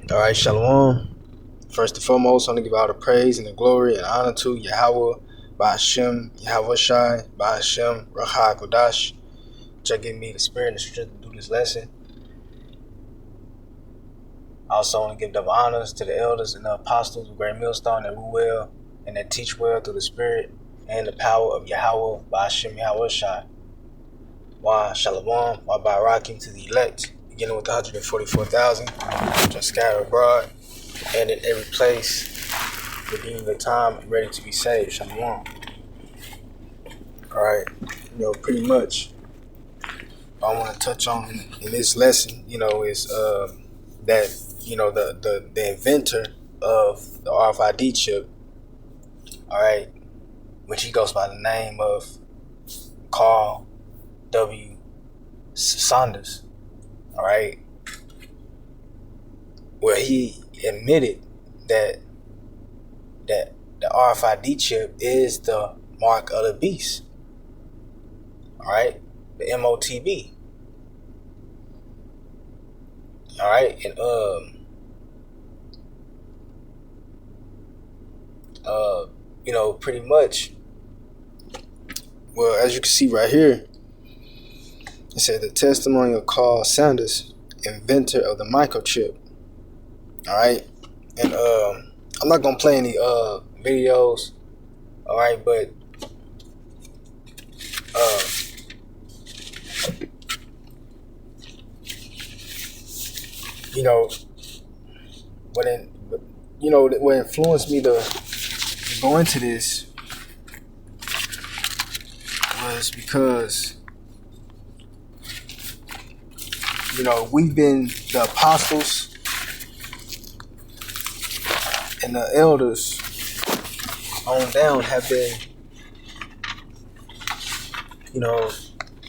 All right, Shalom. First and foremost, I want to give all the praise and the glory and honor to Yahweh, Ba'ashem, Yahweh Shai, Ba'ashem, Racha Kodash, which give me the spirit and the strength to do this lesson. I also want to give double honors to the elders and the apostles of Great Millstone that rule well and that teach well through the spirit and the power of Yahweh, Ba'ashem, Yahweh Shai. Wa Shalom, Wa Barakim to the elect, beginning with the 144,000, which are scattered abroad and in every place, redeeming the time and ready to be saved. Shalom. Alright, pretty much I want to touch on in this lesson, is that, the inventor of the RFID chip, alright, which he goes by the name of Carl W. Saunders, alright, where he admitted that the RFID chip is the mark of the beast, alright, the motb, alright, and pretty much, well, as you can see right here, it said the testimony of Carl Saunders, inventor of the microchip. Alright. And I'm not gonna play any videos. Alright, but what influenced me to go into this was because we've been, the apostles and the elders on down have been,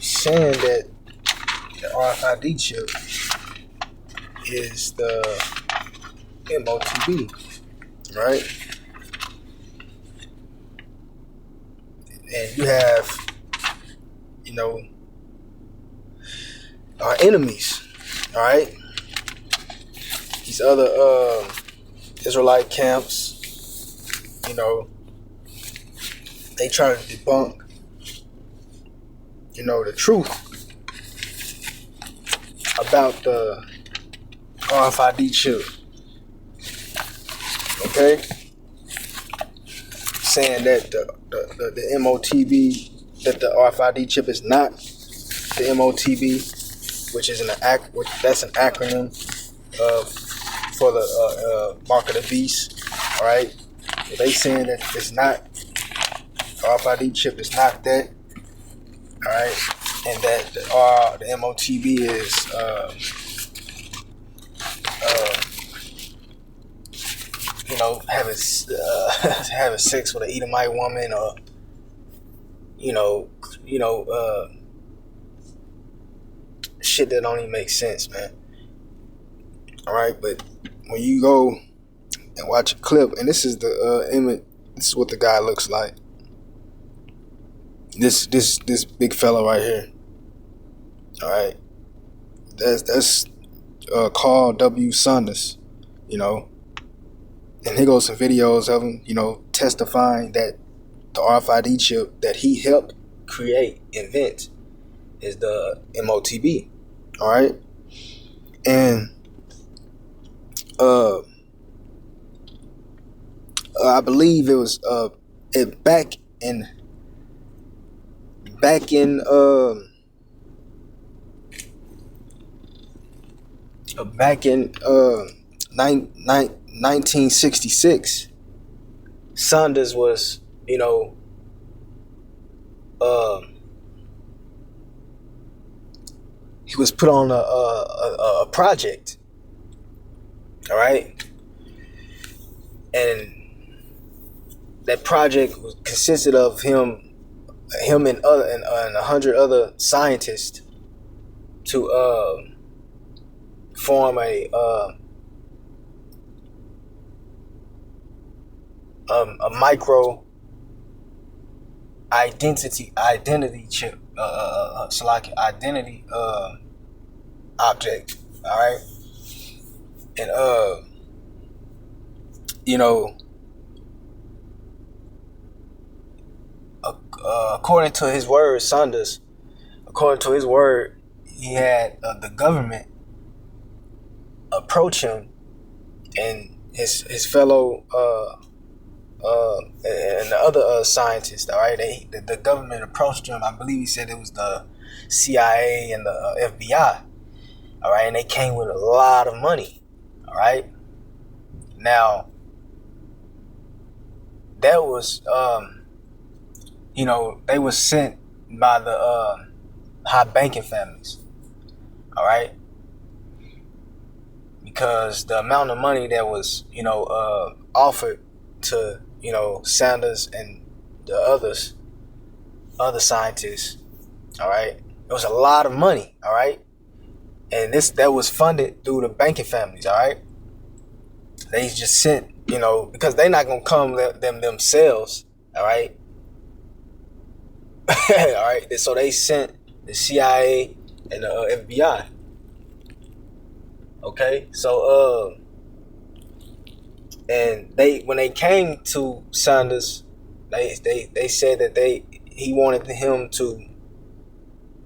saying that the RFID chip is the motb, right? And you have, our enemies, all right? These other Israelite camps, they try to debunk, the truth about the RFID chip, okay? Saying that the motb, that the RFID chip is not the motb, which is that's an acronym for the mark of the beast. All right, they saying that it's not, RFID chip is not that. All right, and that the motb is having sex with an Edomite woman, or shit that don't even make sense, man. All right, but when you go and watch a clip, and this is the image, this is what the guy looks like. This big fella right here. All right, that's Carl W. Saunders, and here goes some videos of him, testifying that the RFID chip that he helped invent, is the motb. All right, and I believe it was back in 1966, Saunders was, he was put on a project, all right, and that project consisted of him and 100 other scientists to form a micro identity chip, identity object, all right. And you know, according to his word, Sanders, according to his word, he had the government approach him and his fellow and the other scientists. All right, the government approached him. I believe he said it was the CIA and the FBI. All right, and they came with a lot of money. All right, now that was they was sent by the high banking families. All right, because the amount of money that was offered to Sanders and the other scientists. All right, it was a lot of money. All right, and that was funded through the banking families. All right, they just sent because they're not gonna come themselves. All right. All right, so they sent the CIA and the FBI. Okay, so and when they came to Sanders, they said that he wanted him to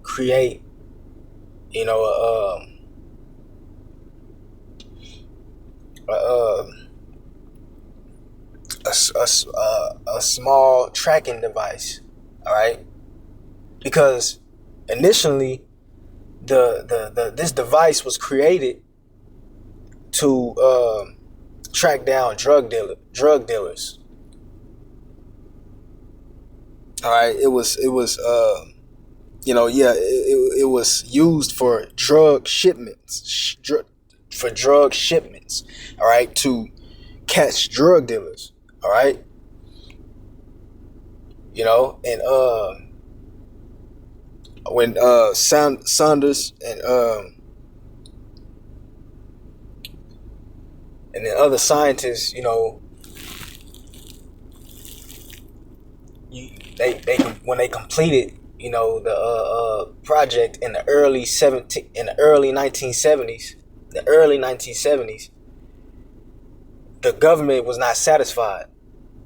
create a small tracking device. All right, because initially this device was created to track down drug dealers. All right, it was it was used for drug shipments, all right, to catch drug dealers. All right, and when Saunders and the other scientists, they when they completed, the project in the early 1970s, the government was not satisfied,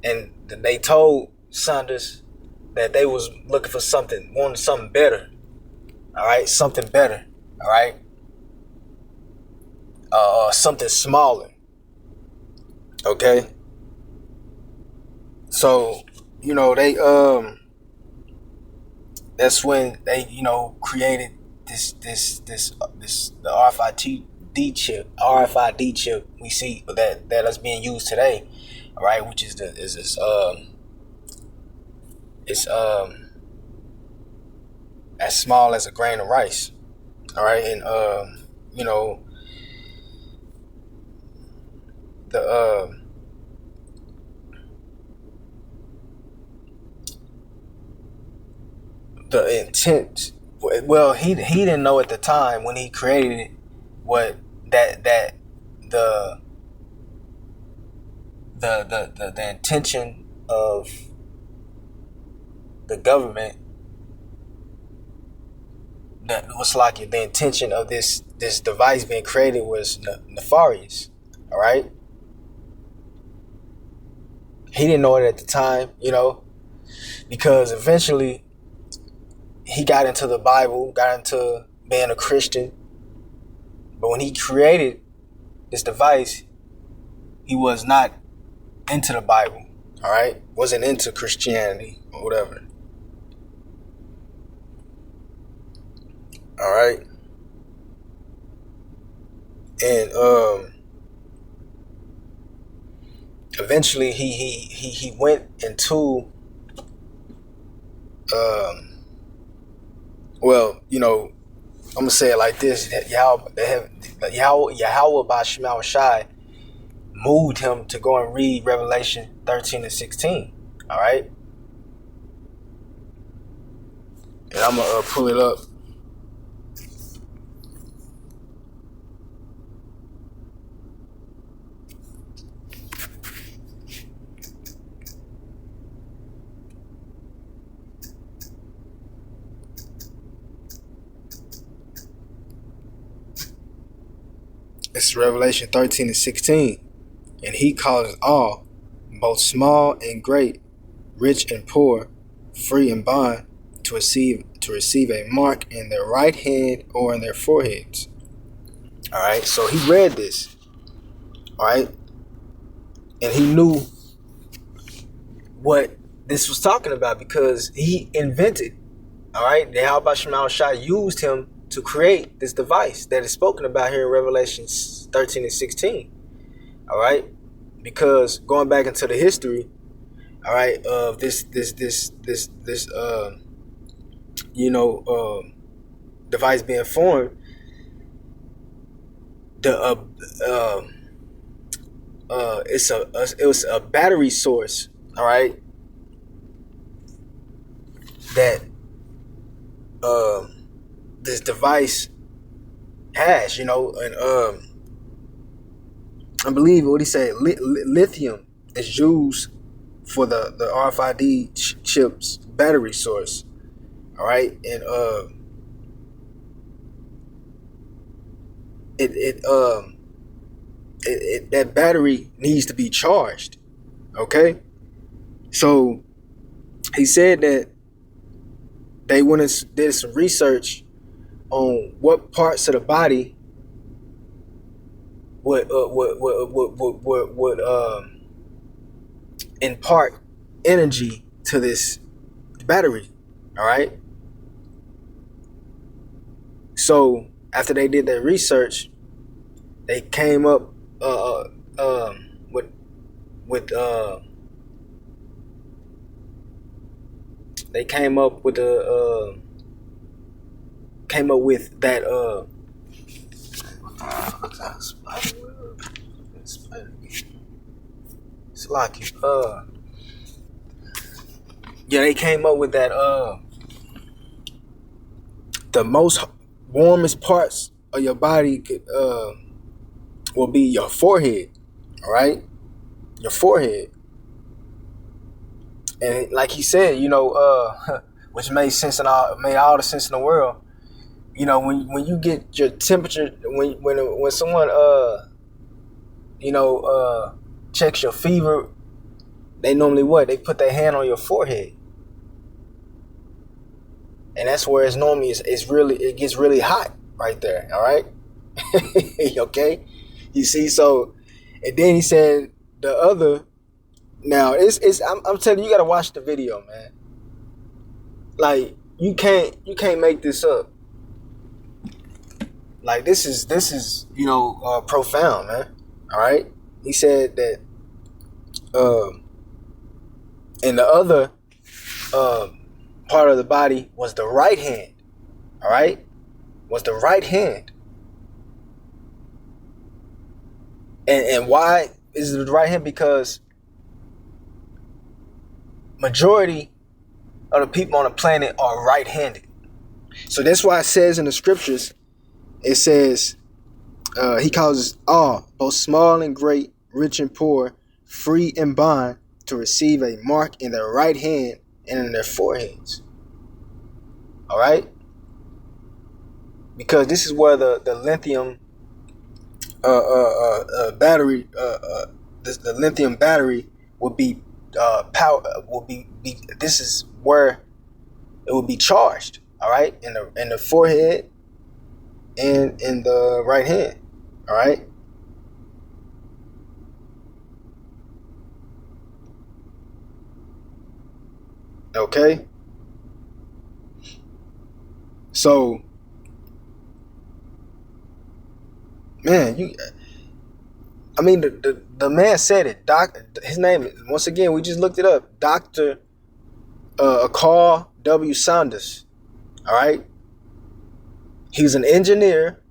and they told Saunders that they was looking for wanted something better. All right, something better. All right, something smaller. Okay, so they that's when they created this the RFID chip we see that is being used today. All right, which is it's as small as a grain of rice. All right, and the the intent. Well, he didn't know at the time when he created it what that the intention of the government, that was like the intention of this device being created was nefarious. All right, he didn't know it at the time, because eventually he got into the Bible, got into being a Christian. But when he created this device, he was not into the Bible, all right? Wasn't into Christianity or whatever. All right? And eventually he went into well, I'm gonna say it like this: that Yahweh Bashim Shai moved him to go and read Revelation 13 and 16. All right, and I'm gonna pull it up. It's Revelation 13 and 16. And he causes all, both small and great, rich and poor, free and bond, to receive a mark in their right hand or in their foreheads. All right, so he read this. All right, and he knew what this was talking about because he invented. All right, the Yahweh Shema Shai used him to create this device that is spoken about here in Revelation 13 and 16. All right, because going back into the history, all right, of this device being formed, it was a battery source, all right, that this device has, and I believe what he said, lithium is used for the RFID chips battery source. All right, and that battery needs to be charged. Okay, so he said that they went and did some research on what parts of the body would impart energy to this battery. All right. So after they did their research, they came up with that it's lucky. They came up with that the most warmest parts of your body will be your forehead. All right, your forehead. And like he said, which made all the sense in the world. When you get your temperature, when someone checks your fever, they normally they put their hand on your forehead, and that's where it's normally it gets really hot right there. All right, okay, you see. So, and then he said the other. Now I'm telling you, you gotta watch the video, man. Like you can't make this up. Like this is profound, man. All right. He said that and the other part of the body was the right hand. All right, was the right hand. And why is it the right hand? Because majority of the people on the planet are right-handed. So that's why it says in the scriptures, it says, he causes all, both small and great, rich and poor, free and bond, to receive a mark in their right hand and in their foreheads. All right? Because this is where the lithium battery, the lithium battery would be this is where it will be charged. All right, in the forehead and in the right hand. All right. Okay. So, man, the man said it. His name, once again, we just looked it up. Dr. Carl W. Saunders. All right. He's an engineer.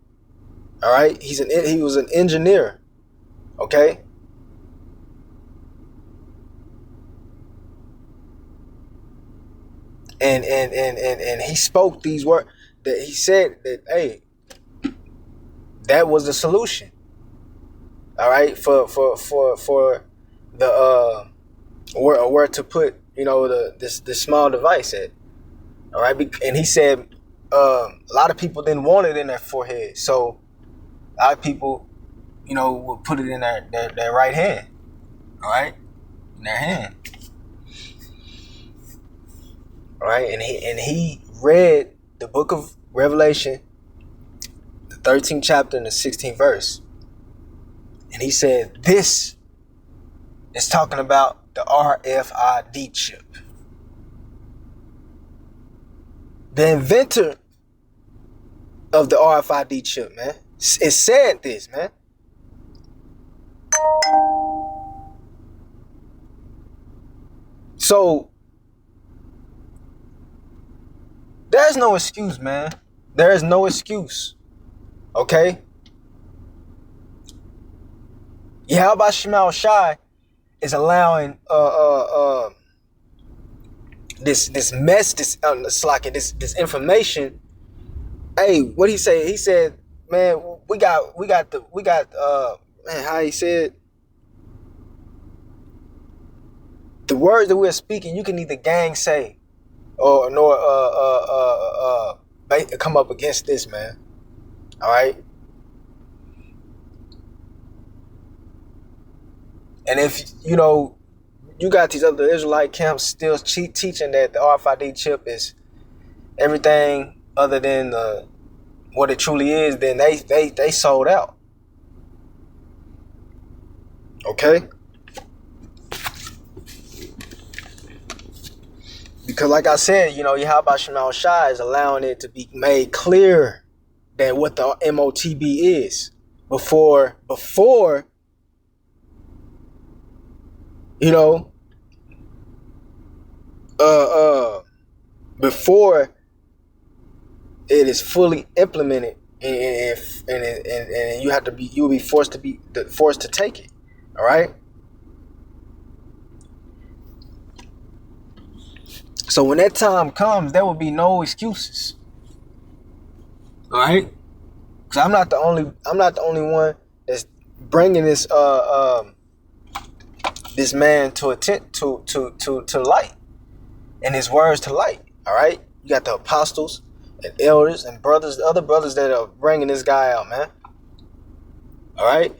All right. He was an engineer. Okay. And he spoke these words that he said that, hey, that was the solution. All right, for the where to put this small device at. All right, and he said a lot of people didn't want it in their forehead, so a lot of people will put it in their right hand. All right, in their hand. All right, and he read the book of Revelation, the 13th chapter and the 16th verse, and he said, "This is talking about the RFID chip." The inventor of the RFID chip, man, it said this, man. So there's no excuse, man. There is no excuse. Okay? Yahweh Shema Shai is allowing this mess, this information. Hey, what he say? He said, man, we got man, how he said, the words that we're speaking, you can either gainsay or come up against this, man. All right. And if you got these other Israelite camps still teaching that the RFID chip is everything other than what it truly is, then they sold out. Okay. Because like I said, Yahweh Shema Shai is allowing it to be made clear that what the motb is before before it is fully implemented, and you'll be forced to take it. All right. So when that time comes, there will be no excuses. All right, because I'm not the only one that's bringing this this man to light, and his words to light. All right, you got the apostles and elders and brothers, the other brothers that are bringing this guy out, man. All right.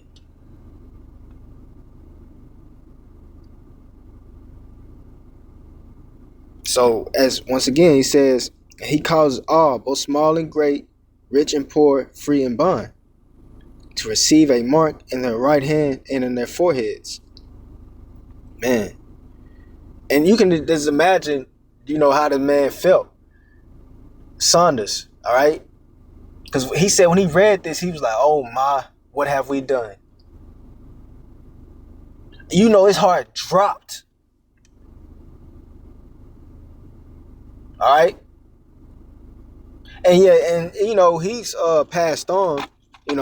So, as once again, he says, he causes all, both small and great, rich and poor, free and bond, to receive a mark in their right hand and in their foreheads. Man. And you can just imagine, how the man felt. Saunders, all right? Because he said when he read this, he was like, oh my, what have we done? His heart dropped. All right. And he's passed on. He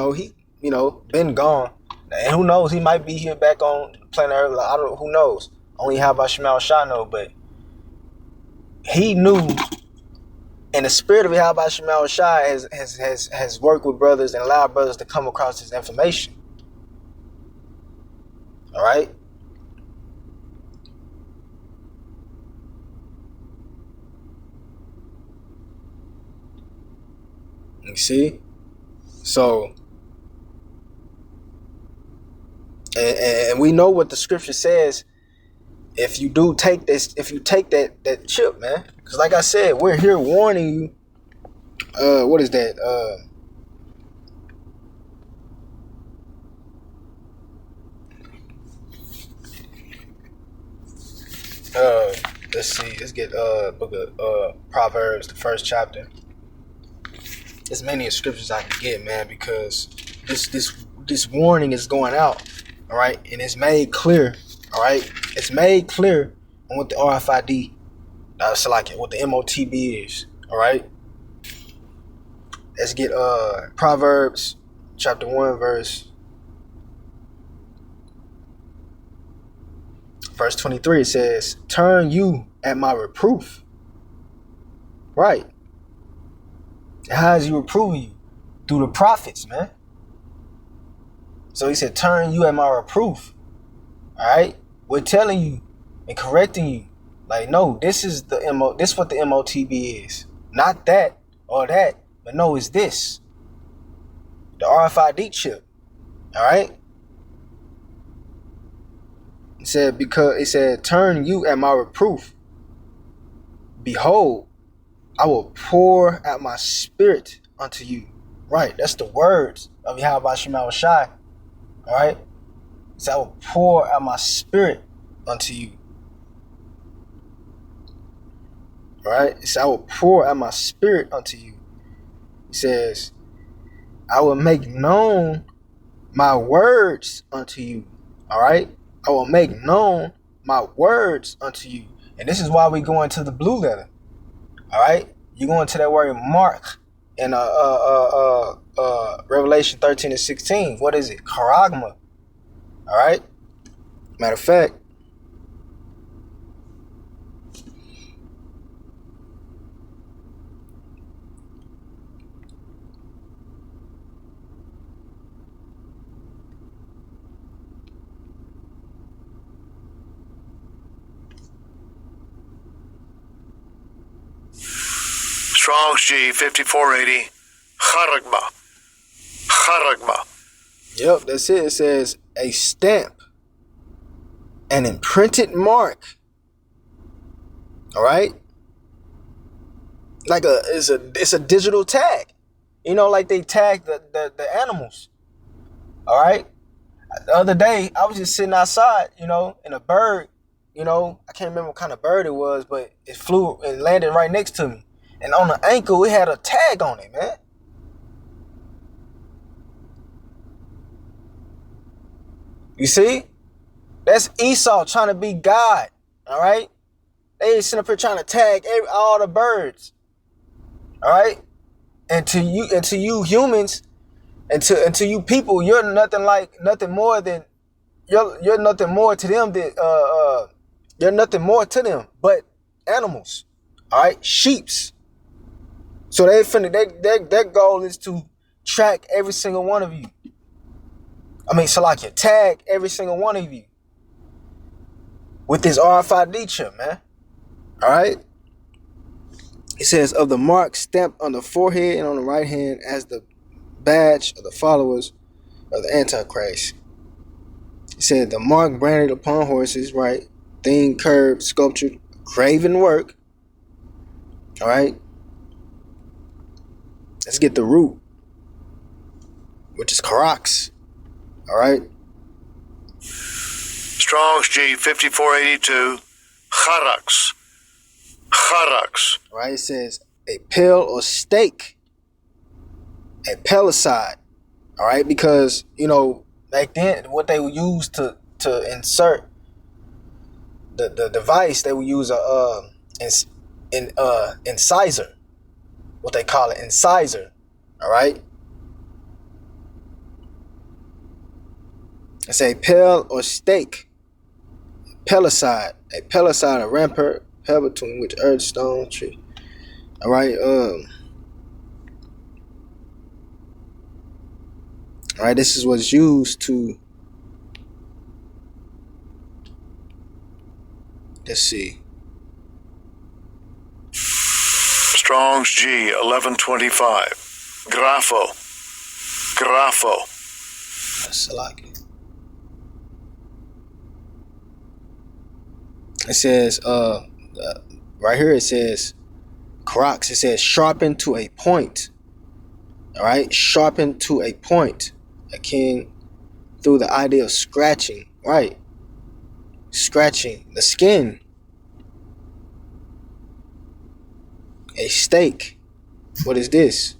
been gone. And who knows? He might be here back on planet Earth. I don't know. Who knows? Only Yahweh Shema Shai know. But he knew, and the spirit of Yahweh Shema Shai has worked with brothers and allowed brothers to come across this information. All right. You see? So, and we know what the scripture says. If you take that chip, man, because like I said, we're here warning you. What is that? Let's see. Let's get book of Proverbs, the 1st chapter. As many as scriptures I can get, man, because this warning is going out, all right, and it's made clear, all right. It's made clear on what the RFID, what the motb is, all right. Let's get Proverbs chapter 1 verse 23. It says, "Turn you at my reproof." Right. How is he reproving you? Through the prophets, man. So he said, turn you at my reproof. All right? We're telling you and correcting you. Like, no, this is what the motb is. Not that or that, but no, it's this. The RFID chip. All right? it said, turn you at my reproof. Behold, I will pour out my spirit unto you. Right, that's the words of Yahweh Shema Shai. All right, so I will pour out my spirit unto you. All right, so I will pour out my spirit unto you. He says, I will make known my words unto you. All right, I will make known my words unto you. And this is why we go into the blue letter. All right, you go into that word mark in Revelation 13:16. What is it? Charagma. All right. Matter of fact, Strong's G 5480. Charagma. yep, that's it. It says a stamp, an imprinted mark. All right, like it's a digital tag. You know, like they tag the animals. All right. The other day, I was just sitting outside, and a bird, I can't remember what kind of bird it was, but it flew and landed right next to me. And on the ankle, it had a tag on it, man. You see? That's Esau trying to be God, all right? They sitting up here trying to tag all the birds, all right? And to you humans, and to you people, you're nothing more than you're nothing more to them than you're nothing more to them but animals, all right, sheeps. So their goal is to track every single one of you. Tag every single one of you with this RFID chip, man. All right. It says of the mark stamped on the forehead and on the right hand as the badge of the followers of the Antichrist. It said the mark branded upon horses, right? Thing curved, sculptured, graven work. All right. Let's get the root, which is karax. All right. Strong's G 5482. Charax. All right. It says a pill or stake, a pelicide. All right, because back then what they would use to insert the device, they would use a incisor, what they call it, incisor. All right, it's a pill or stake, pelicide, a rampart, pebble between which earth, stone, tree. All right, all right, this is what's used to, let's see. Strong's G 1125. Grapho. That's like it. It says, right here it says, Crocs. It says sharpened to a point. All right, sharpened to a point, akin through the idea of scratching. Right, scratching the skin. A stake. What is this?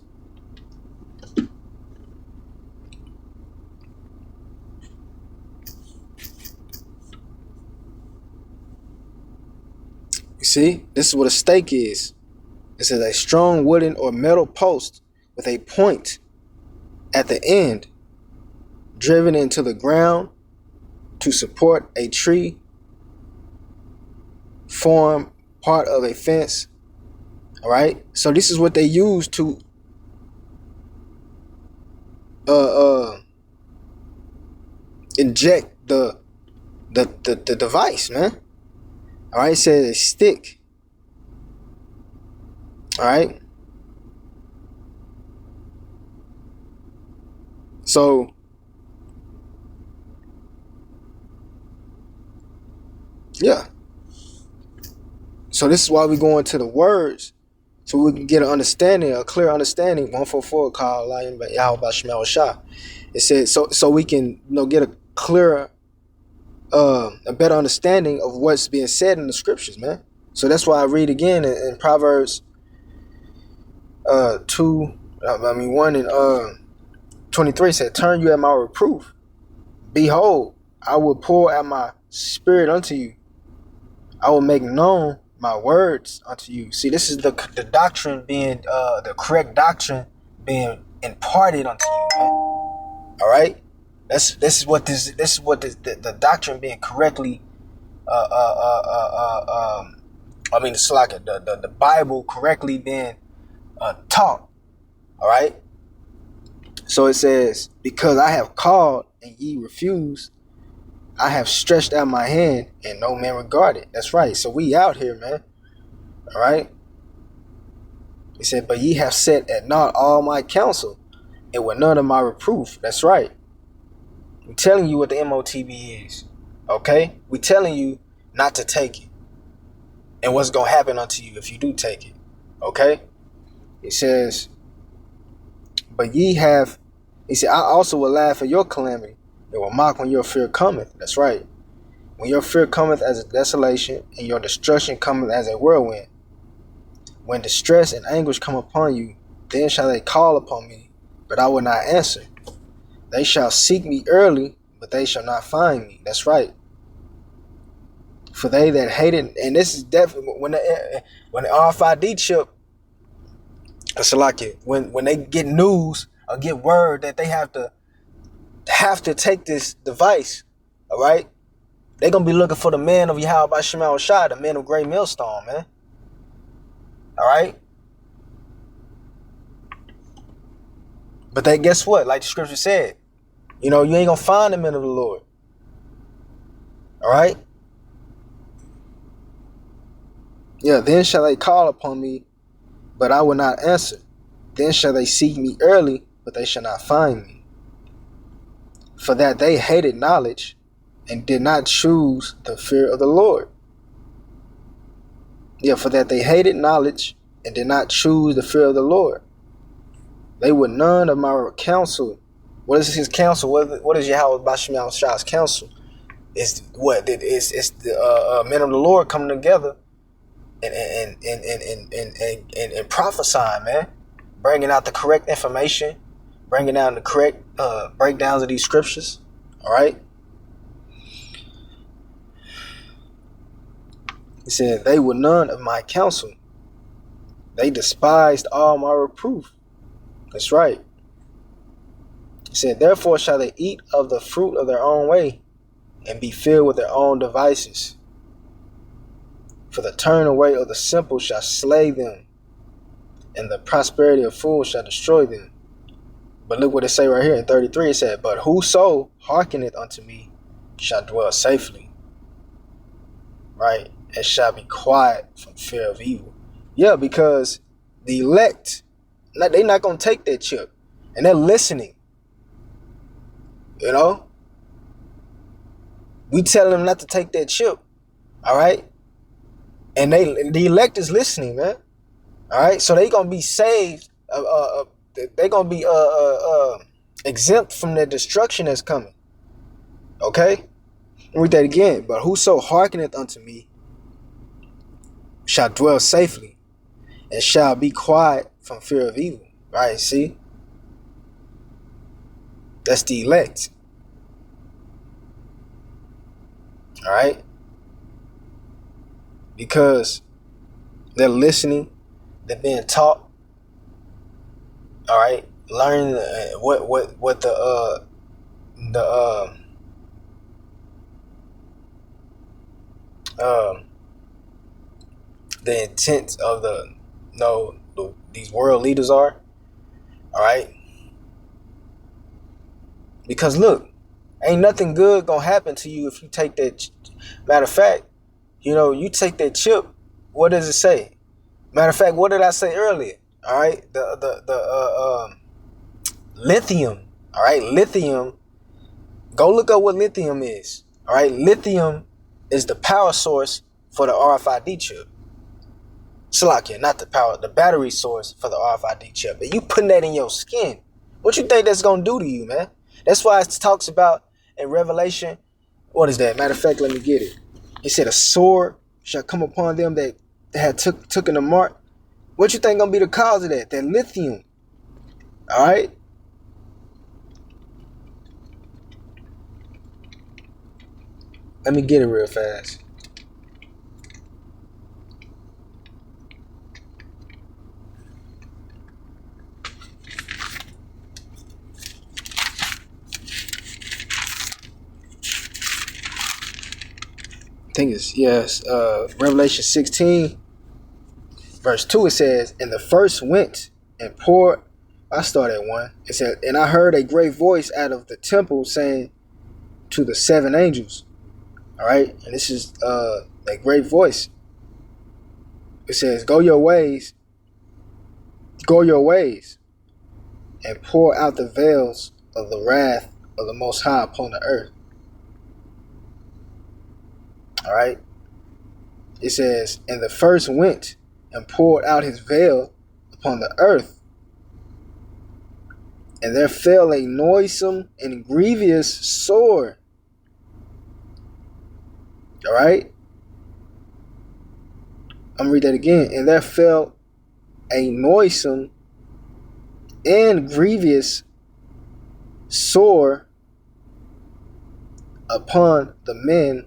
You see, this is what a stake is. It says a strong wooden or metal post with a point at the end, driven into the ground to support a tree, form part of a fence. All right, so this is what they use to inject the device, man. All right, it says a stick. All right, so Yeah. So this is why we go into the words, so we can get an understanding, a clear understanding. 144 called Yahweh Shemel Shah. It said so we can get a clearer, a better understanding of what's being said in the scriptures, man. So that's why I read again in Proverbs 1 and 23 said, "Turn you at my reproof. Behold, I will pour out my spirit unto you. I will make known my words unto you." See, this is the doctrine being, the correct doctrine being imparted unto you, man. All right, this is what the doctrine being correctly, it's like the Bible correctly being taught. All right. So it says, "Because I have called and ye refused, I have stretched out my hand and no man regarded." That's right. So we out here, man. All right. He said, "But ye have set at naught all my counsel, and with none of my reproof." That's right. I'm telling you what the MOTB is. Okay? We telling you not to take it, and what's gonna happen unto you if you do take it. Okay? He says, "But ye have," he said, "I also will laugh at your calamity, and will mock when your fear cometh." That's right. When your fear cometh as a desolation, and your destruction cometh as a whirlwind. When distress and anguish come upon you, then shall they call upon me, but I will not answer. They shall seek me early, but they shall not find me. That's right. For they that hated, and this is definitely when the RFID chip, it's like it when they get news or get word that they have to take this device. All right, they're gonna be looking for the man of Yahweh Shemel Shah, the man of great millstone, man. All right, but they, guess what? Like the scripture said, you ain't gonna find the men of the Lord. All right. Yeah. Then shall they call upon me, but I will not answer. Then shall they seek me early, but they shall not find me. For that they hated knowledge, and did not choose the fear of the Lord. Yeah, for that they hated knowledge, and did not choose the fear of the Lord. They would none of my counsel. What is his counsel? What is Yahweh Bashmiel Shah's counsel? It's the men of the Lord coming together and prophesying, man, bringing out the correct information, bringing out the correct breakdowns of these scriptures. All right. He said, "They were none of my counsel. They despised all my reproof." That's right. He said, "Therefore shall they eat of the fruit of their own way, and be filled with their own devices. For the turn away of the simple shall slay them, and the prosperity of fools shall destroy them." But look what it say right here in 33. It said, "But whoso hearkeneth unto me shall dwell safely." Right? "And shall be quiet from fear of evil." Yeah, because the elect, they're not going to take that chip. And they're listening. We tell them not to take that chip. All right? And the elect is listening, man. All right? So they're going to be saved. They're going to be exempt from the destruction that's coming. Okay? Read that again. "But whoso hearkeneth unto me shall dwell safely, and shall be quiet from fear of evil." Right? See? That's the elect. All right? Because they're listening, they're being taught. All right? Learning what the intent of these world leaders are. All right? Because look, ain't nothing good gonna happen to you if you take that. Matter of fact, you take that chip. What does it say? Matter of fact, what did I say earlier? All right, the lithium. All right, lithium. Go look up what lithium is. All right, lithium is the power source for the RFID chip. Salakia, not the battery source for the RFID chip. But you putting that in your skin. What you think that's going to do to you, man? That's why it talks about in Revelation. What is that? Matter of fact, let me get it. It said a sword shall come upon them that had taken the mark. What you think going to be the cause of that? That lithium. All right? Let me get it real fast. I think it's, yes, Revelation 16, verse 2, it says, and the first went and poured, I start at 1, it said, and I heard a great voice out of the temple saying to the 7 angels, all right, and this is a great voice. It says, go your ways, and pour out the veils of the wrath of the Most High upon the earth. All right. It says, and the first went and poured out his veil upon the earth, and there fell a noisome and grievous sword. All right. I'm gonna read that again. And there fell a noisome and grievous sword upon the men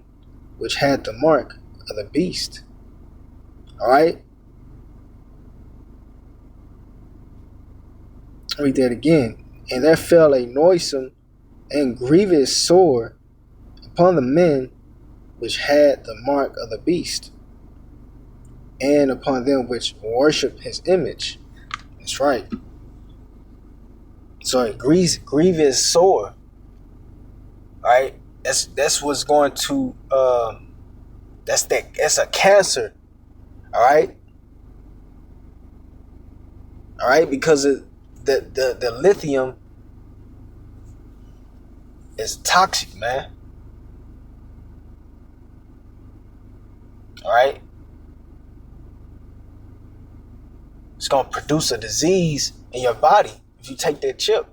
which had the mark of the beast. All right. Read that again. And there fell a noisome and grievous sword upon the men which had the mark of the beast, and upon them which worship his image. That's right. So a grievous sword. All right. That's what's going to that's a cancer. All right, because of the lithium is toxic, man. All right, it's gonna produce a disease in your body if you take that chip.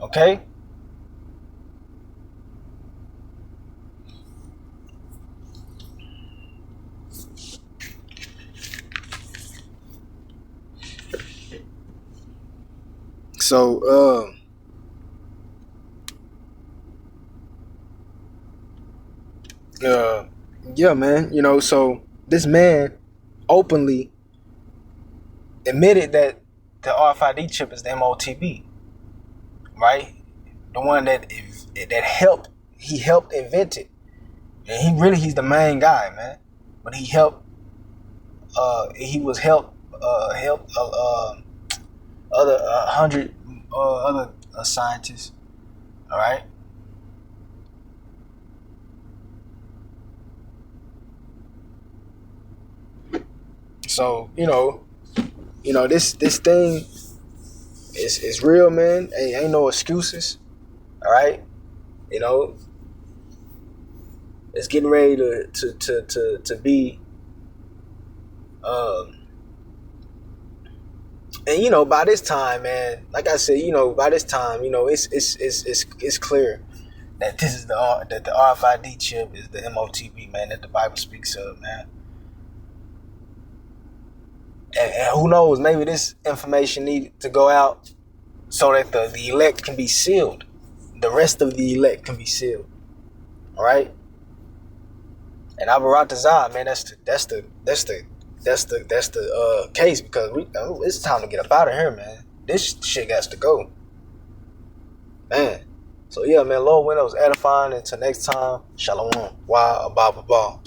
Okay. So, yeah, man, so this man openly admitted that the RFID chip is the motb, right? The one that helped invent it. And he's the main guy, man. But he helped other 100 other scientists. All right. So this thing is real, man. Ain't no excuses. All right. It's getting ready to be and by this time, man, like I said, by this time, it's clear that this is that the RFID chip is the motb, man, that the Bible speaks of, man. And who knows, maybe this information needed to go out so that the elect can be sealed. The rest of the elect can be sealed. All right. And Abaratazah, man, that's the case, because it's time to get up out of here, man. This shit got to go, man. So yeah, man, Lord, when it was edifying. Until next time, shalom. Wa abba.